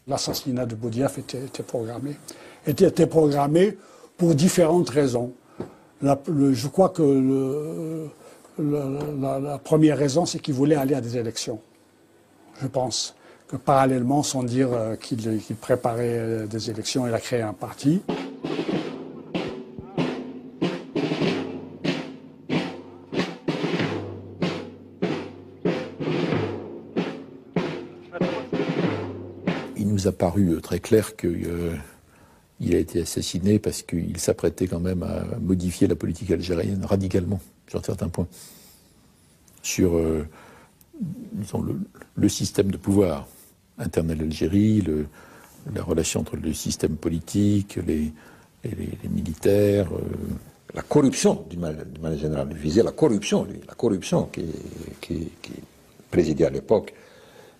L'assassinat de Boudiaf était programmé. Était programmé pour différentes raisons. Je crois que la première raison, c'est qu'il voulait aller à des élections. Je pense que parallèlement, sans dire qu'il préparait des élections, il a créé un parti. Il nous a paru très clair qu'il a été assassiné parce qu'il s'apprêtait quand même à modifier la politique algérienne radicalement, sur certains points. Sur disons, le système de pouvoir interne à l'Algérie, la relation entre le système politique, les militaires. La corruption, du mal général, il visait la corruption qui présidait à l'époque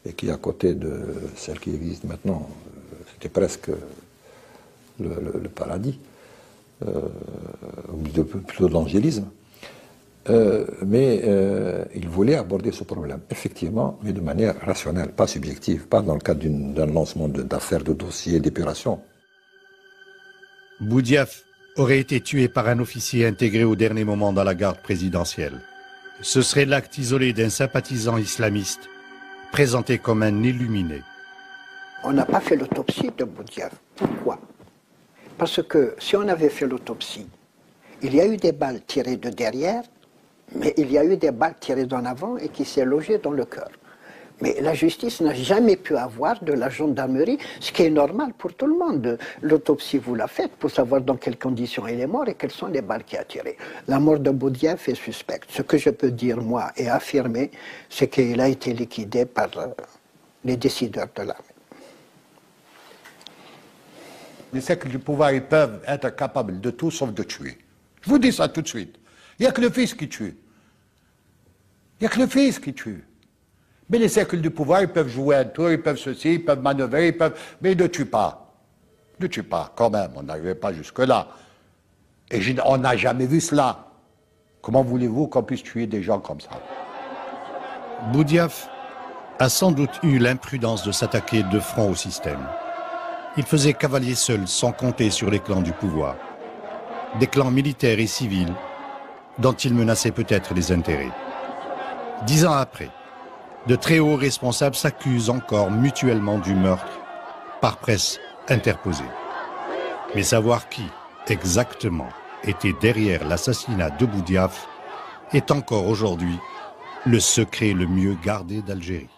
et qui, à côté de celle qui existe maintenant, c'était presque le paradis, plutôt de l'angélisme. Mais il voulait aborder ce problème, effectivement, mais de manière rationnelle, pas subjective, pas dans le cadre d'un lancement d'affaires, de dossiers, d'épurations. Boudiaf aurait été tué par un officier intégré au dernier moment dans la garde présidentielle. Ce serait l'acte isolé d'un sympathisant islamiste, présenté comme un illuminé. On n'a pas fait l'autopsie de Boudiaf. Pourquoi? Parce que si on avait fait l'autopsie, il y a eu des balles tirées de derrière, mais il y a eu des balles tirées d'en avant et qui s'est logées dans le cœur. Mais la justice n'a jamais pu avoir de la gendarmerie, ce qui est normal pour tout le monde. L'autopsie, vous la faites pour savoir dans quelles conditions il est mort et quelles sont les balles qu'il a tirées. La mort de Boudiaf est suspecte. Ce que je peux dire, moi, et affirmer, c'est qu'il a été liquidé par les décideurs de l'armée. Les cercles du pouvoir, ils peuvent être capables de tout sauf de tuer. Je vous dis ça tout de suite. Il n'y a que le fils qui tue. Il n'y a que le fils qui tue. Mais les cercles du pouvoir, ils peuvent jouer un tour, ils peuvent ceci, ils peuvent manœuvrer, mais ils ne tuent pas. Ils ne tuent pas, quand même, on n'arrivait pas jusque-là. Et on n'a jamais vu cela. Comment voulez-vous qu'on puisse tuer des gens comme ça? Boudiaf a sans doute eu l'imprudence de s'attaquer de front au système. Il faisait cavalier seul, sans compter sur les clans du pouvoir. Des clans militaires et civils dont il menaçait peut-être les intérêts. 10 ans après, de très hauts responsables s'accusent encore mutuellement du meurtre par presse interposée. Mais savoir qui, exactement, était derrière l'assassinat de Boudiaf est encore aujourd'hui le secret le mieux gardé d'Algérie.